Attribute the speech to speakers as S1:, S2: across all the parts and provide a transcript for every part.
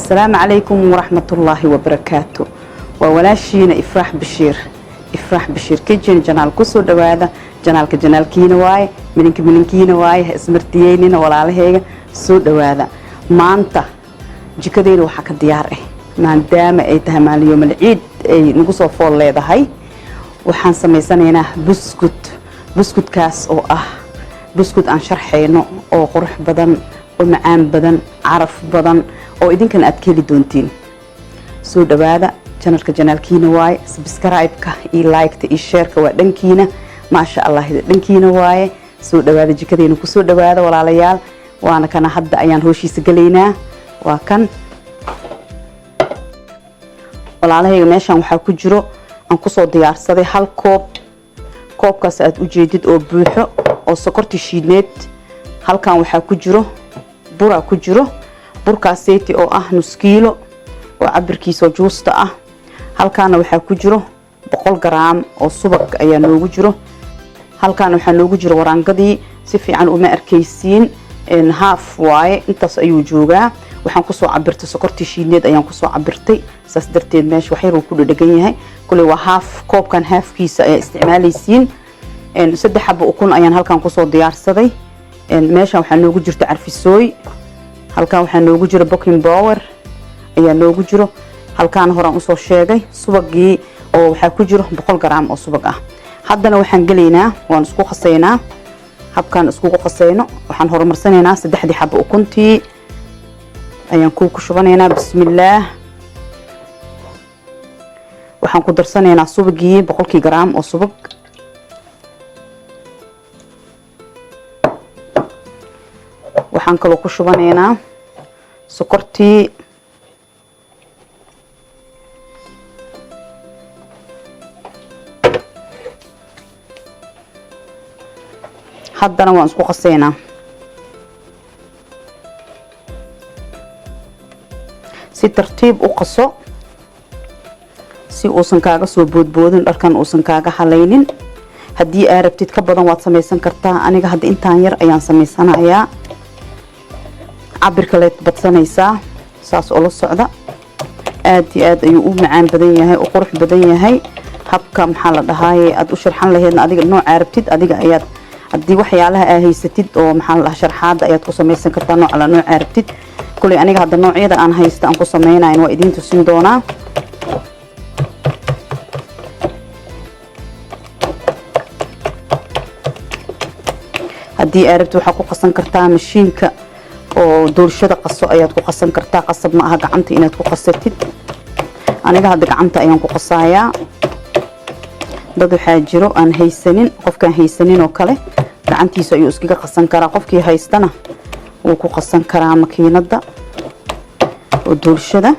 S1: السلام عليكم ورحمة الله وبركاته. وولاشينا إفراح بشير كيجين جنال كسو دوادا جنال كينا واي منك كينا واي اسمرتيينينا ولا لهيga soo dhawaada maanta jikadeyda waxa ka diyaar ah maadaama ay tahay maalin ciid ay nagu soo fool leedahay waxaan sameysanaynaa buskudkaas oo ah buskud aan sharxeyno oo qurux badan oo macaan badan caraf badan oo idinkan aad keli doontiin soo dhawaada janaalkiina waay subscribe-ka iyo like-ta iyo share-ka waa dhankiina ma sha Allah dhankiina waay soo dhawaada jikadeena ku soo dhawaada walaalayaal waana kana hadda ayaan hooshiisa galeynaa waa kan walaalahayga meeshan waxa ku jiro aan ku soo diyaarsaday hal koobkaas aad u jeedid oo buuxo oo sokorti shiidneed halkan waxa ku jiro bura ku jiro burkaaseeti oo ah nus kiilo oo cabirkiisa juusta ah halkaana waxa ku jiro 100 gram oo subag ayaa noogu jiro halkaana waxa noogu jiro waraangadii si fiican uma arkaysiin in half way intaas ayuu joogaa waxaan ku soo cabirtay sokorti shiidneed ayaan ku soo cabirtay saas darteed meesha wax yar uu ku dhagan yahay kulli waa half koobkan halfkiisa ay isticmaalaysiin in 3 xabo ukun ayaan halkan ku soo diyaarsaday in meesha waxa noogu jirto carfisooy halkan waxa noogu jiro baking powder ayaa noogu jiro halkan horaan u soo sheegay subagii oo waxa ku jiro 100 gram oo subag ah haddana waxaan galeynaa waan isku qasaynaa habkan isku qasayno waxaan horumarsanaynaa 3 xabo ukuntii ayaan ku shubanaynaa bismillaah waxaan ku darsanaynaa subagii 100 gram oo subag waxaan kaloo ku shubanaynaa sokortii haddana waan isku qasaynaa si tartiib u qaso si uusan kaaga soo boodboodin dharkan uusan kaaga halaynin haddii aad rabtid ka badan waad samaysan kartaa aniga hadda intaan yar ayaan samaysanayaa cabirka leed badsanaysaa saas oo la socda aad iyo aad ayuu u macaan badan yahay oo qurux badan yahay habka maxaa la dhahaayay aad u sharxan lahaydna adiga nooc rabtid adiga ayaad haddii waxyaalaha aad haysatid oo maxaa la sharxaada ayaad ku samaysan kartaa nooc la nooc rabtid kulli aniga hadda noocyada aan haysto aan ku sameeynayn waa idin tusin doonaa haddii aad rabtid waxa ku qasan kartaa mashiinka oo doorshada qaso ayaad ku qasan kartaa qasab ma aha gacanta inaad ku qasatid aniga hadda gacanta ayaan ku qasayaa dad waxa jiro aan haysanin qofkaan haysanin oo kale gacantiisa ayuu iskaga qasan karaa qofkii haystana wuu ku qasan karaa makiinada oo doorshada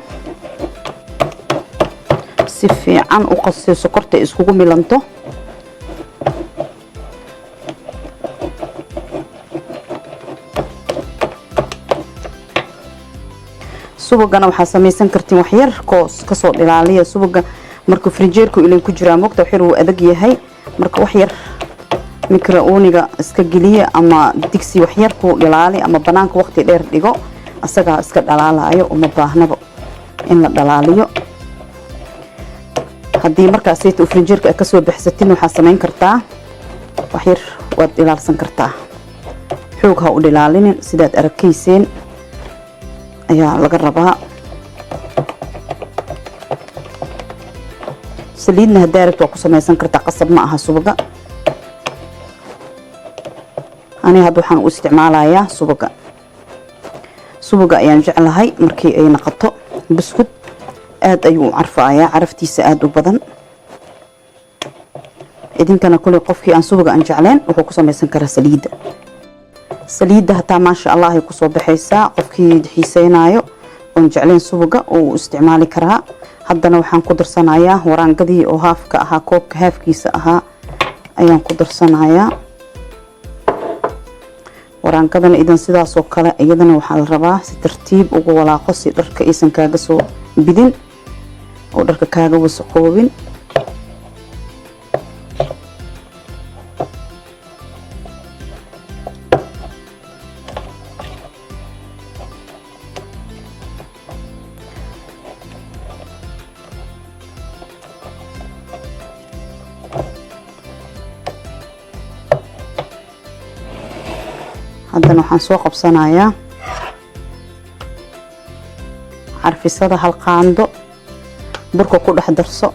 S1: si fiican u qasay sokorta iskugu milanto subagana waxa samaysan kartiin wax yar ka soo dhilaaliya subaga marka fridgeerku ilaa ku jira moogta xir uu adag yahay marka wax yar micro-ooniga iska geliya ama digsi wax yar ku dhilaali ama banaanka waqti dheer dhigo asaga iska dhalaalayo uma baahnaba in la dhalaaliyo haddii markaas ay fridgeerka ka soo baxsatin waxa samayn kartaa wax yar waad ilaalsan kartaa xoog ha u dhilaalinin sidaad arkayseen ayaa laga rabaa saliidna hadaa rabto ku samaysan kartaa qasab ma aha subaga ani hadda waxaan u isticmaalayaa subaga ayaan jeclahay markii ay naqato biskud aad ayuu carfayaa caraftiisa aad u badan idinkana kulli qofkii aan subaga aan jecleen wuxuu ku samaysan karaa saliida hataa ma sha Allah ay ku soo baxaysaa qofkii xiiseenayo oo jecleen subaga oo isticmaali karaa haddana waxaan ku darsanayaa waraangadii oo haafka ahaa koobka haafkiisa ahaa ayaan ku darsanayaa waraangadana idan sidaas oo kale iyadana waxa la rabaa si tartiib ugu walaaqo si dharka aysan kaaga soo bidin oo dharka kaaga wasaqoobin haddana waxaan soo qabsanayaa carfisada hal qaando burka ku dhex darso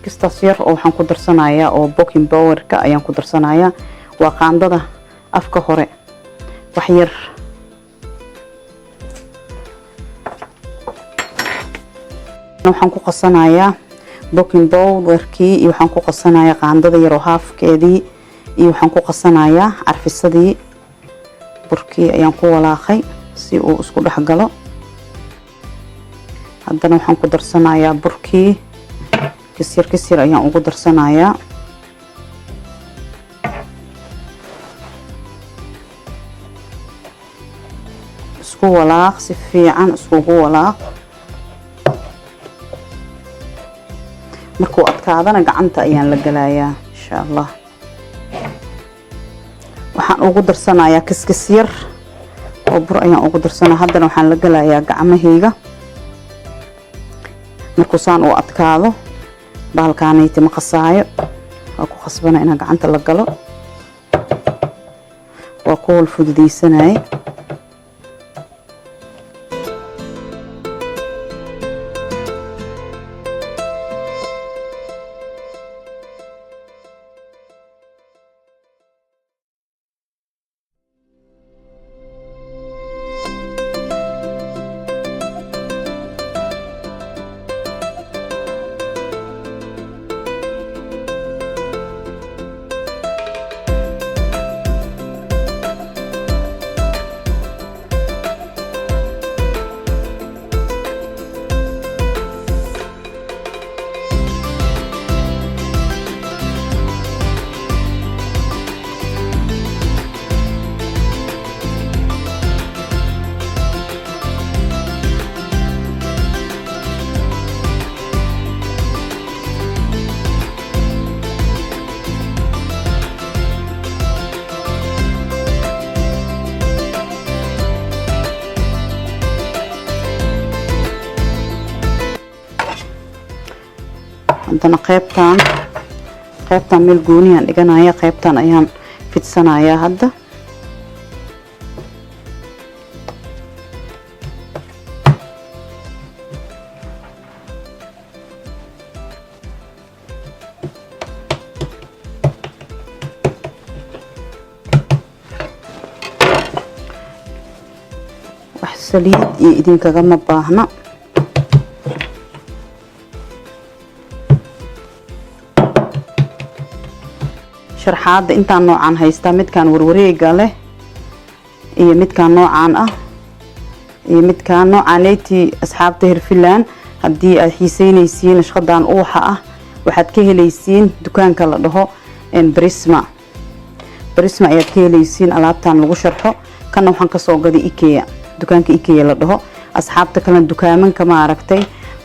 S1: kistaas yar oo waxaan ku darsanayaa oo baking powder-ka ayaan ku darsanayaa waa qaandada afka hore wax yar waxaan ku qasanayaa baking powder-kii iyo waxaan ku qasanayaa qaandada yar oo haafkeedii iyo waxaan ku qasanayaa carfisadii burkii ayaan ku walaaqay si uu isku dhex galo haddana waxaan ku darsanayaa burkii kisir ayaan ugu darsanayaa isku walaaq si fiican iskugu walaaq markuu adkaadana gacanta ayaan la galayaa insha Allah waxaan ugu darsanayaa kiskis yar oo bur ayaan ugu darsanaa haddana waxaan la galayaa gacmahayga markuu saan uu adkaado baalkaanayti ma qasaayo waa ku khasbana inaan gacanta la galo waa ku wal fududeysanay haddana qaybtan meel gooniyaan dhiganaya qaybtan ayaan fidsanayaa hadda wax saliid iyo idinkagama baahna sharxaada intaan noocaan haystaa midkaan warwareega leh iyo midkaan noocaan ah iyo midkaan noocaanayti asxaabta Hirfilaan haddii aad xiiseynaysiin nashqadan uwaxa ah waxaad ka helaysiin dukaanka la dhaho Prisma ayaad ka helaysiin alaabtan lagu sharxo kana waxaan ka soo gaday IKEA dukaanka IKEA la dhaho asxaabta kale dukaamanka ma aragtay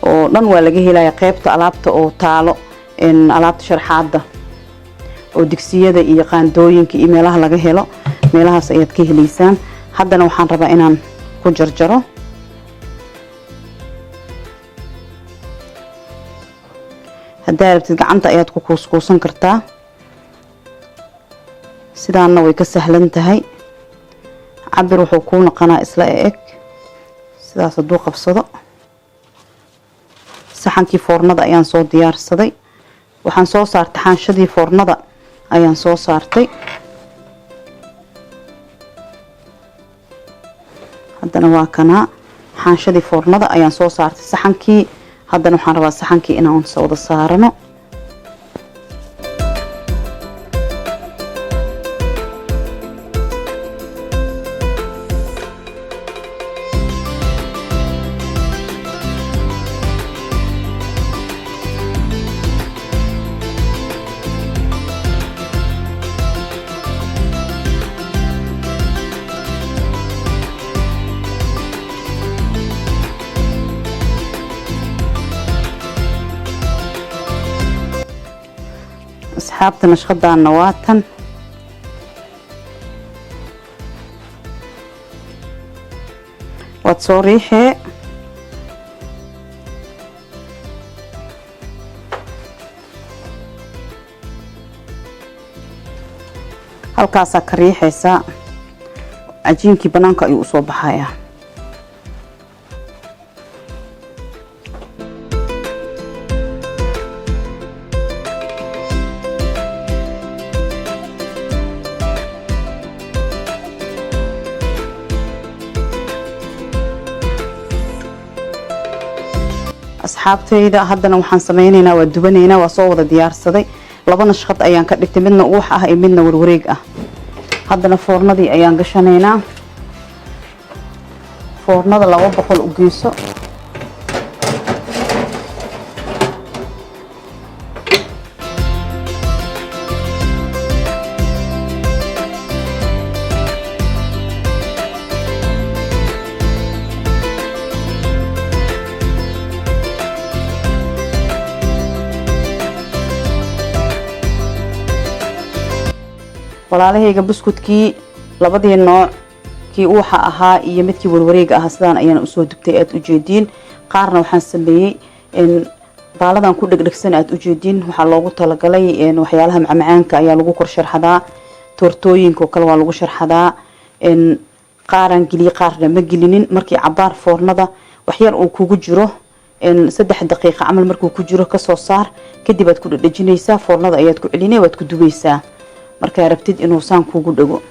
S1: oo dhan waa laga helayaa qaybta alaabta oo taalo alaabta sharxaada oo digsiyada iyo qaandooyinka iyo meelaha laga helo meelahaas ayaad ka helaysaan haddana waxaan rabaa inaan ku jarjaro haddaad rabtid gacanta ayaad ku kuuskuusan kartaa sidaana way ka sahlan tahay cabir wuxuu kuu noqonaa isla eg sidaas hadduu qabsado saxankii foornada ayaan soo diyaarsaday waxaan soo saartay xaanshadii foornada ayaan soo saartay haddana waa kana xaanshadii foornada ayaan soo saartay saxankii haddana waxaan rabaa saxankii inaan wada saarano asxaabta nashqadaana waa tan waad soo riixee halkaasaa ka riixaysaa cajiinkii banaanka ayuu usoo baxayaa. asxaabtayda haddana waxaan sameynaynaa waa dubanaynaa waa soo wada diyaarsaday laba nashqad ayaan ka dhigtay midna uwax ah iyo midna warwareeg ah. haddana foornadii ayaan gashanaynaa foornada 200 u geyso walaalahayga buskudkii labadii nooc kii uwaxa ahaa iyo midkii warwareega ahaa sidaan ayaan u soo dubtay aad u jeediin qaarna waxaan sameeyay in baaladan ku dhagdhagsan aad u jeediin waxa loogu talagalay in waxyaalaha macmacaanka ayaa lagu kor sharxadaa tortooyinka kale waa lagu sharxadaa in qaaran gili qaarna ma gelinin markii cabaar foornada wax yar uu kugu jiro in 3 daqiiqo amal markuu ku jiro ka soo saar kadib aad ku dhadhajinaysaa foornada ayaad ku celinay waad ku dubaysaa marka rabtid inuu saan kugu dhago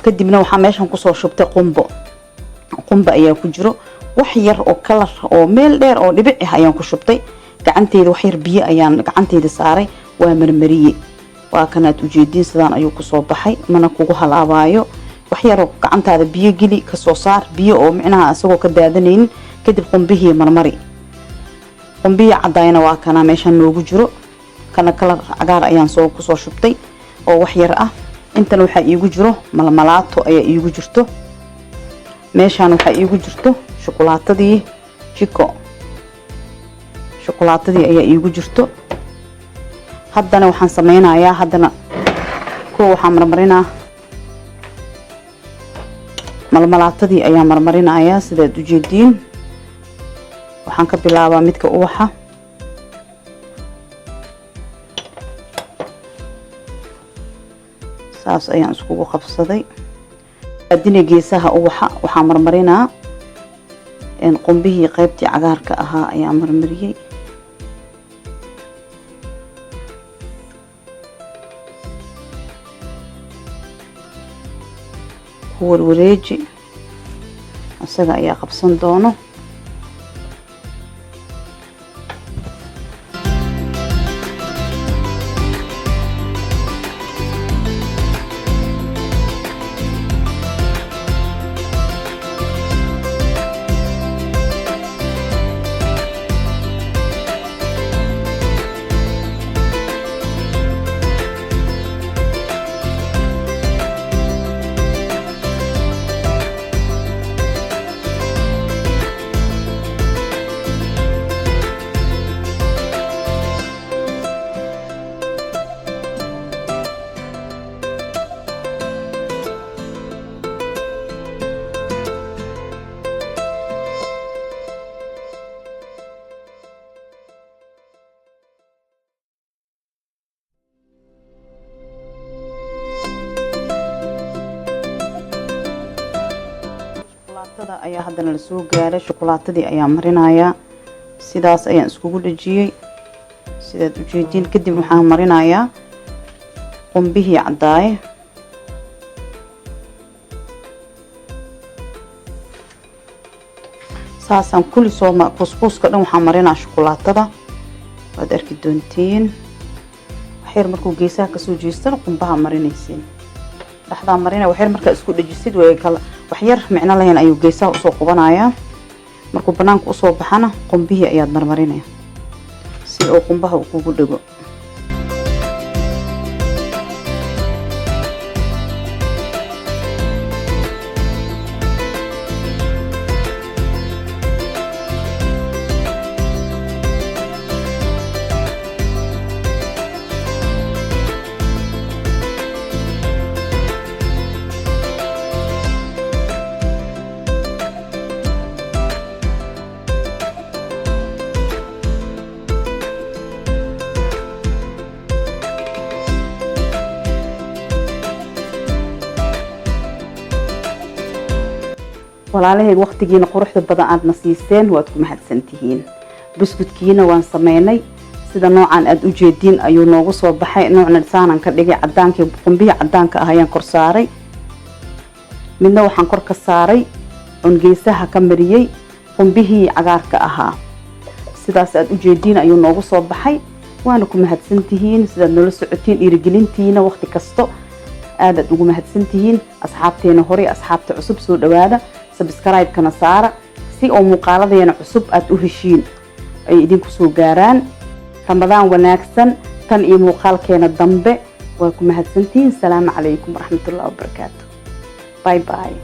S1: kadibna waxa meeshan ku soo shubtay qumbo ayaa ku jiro wax yar oo kalar oo meel dheer oo dhibic ah ayaan ku shubtay gacanteeda wax yar biyo ayaan gacanteeda saaray waa marmariyay waa kanaad u jeedin sidaan ayuu ku soo baxay mana kugu halaabayo wax yar oo gacantaada biyo gili ka soo saar biyo oo micnaha asagoo ka daadanaynin kadib qumbihii marmari qumbiya cadayna waa kana meeshan noogu jiro kana kalar cagaar ayaan soo ku soo shubtay oo wax yar ah intan waxa iigu jiro malmalaato ayaa iigu jirto meeshan waxa iigu jirto shokolaatadii Chico shokolaatadii ayaa iigu jirto haddana waxaan sameynayaa haddana waxaan marmarinaa malmalaatadii ayaa marmarinayaa sidaad u jeediin waxaan ka bilaabaa midka uwaxa saas ayaan iskugu qabsaday adina geesaha uwaxa waxaan marmarinaa in qumbihii qaybtii cagaarka ahaa ayaan marmariyay warwareeji asaga ayaa qabsan doono ayaa haddana la soo gaaray shokolaatadii ayaa marinayaa sidaas ayaan iskugu dhajiyay sidaad u jeedin kadib waxaan marinayaa qumbihii cadaaye saasaan kulli soo kuskuuska dhan waxaan marinaa shokolaatada waad arki doontiin waxyar markuu geesaha ka soo jeestana qumbaha marinaysiin dhaxdaa marina waxyar marka isku dhajisid way kala waxyar micno lahayn ayuu geesaha usoo qubanayaa markuu banaanka usoo baxana qumbihii ayaad marmarinaya si uu qumbaha kugu dhago walaalahayga waqtigiina quruxda badan aad nasiiseen waad ku mahadsantihiin buskudkiina waan sameynay sida noocan aad u jeedin ayuu noogu soo baxay noocna saanan ka dhigay cadaanka qumbiga cadaanka ah ayaan kor saaray midna waxaan kor ka saaray geesaha ka mariyay qumbihii cagaarka ahaa sidaas aad u jeedin ayuu noogu soo baxay waana ku mahadsantihiin sida nala socotiin dhiirigelintiina waqti kasto aad ugu mahadsantihiin asxaabteena hore asxaabta cusub soo dhawaada subscribe kana saara si oo muuqaaladeena cusub aad u heshiin ay idinku soo gaaraan ramadaan wanaagsan tan iyo muuqaalkeena dambe waa ku mahadsantihiin salaamu calaykum waraxmatullaahi wabarakaatuh bye bye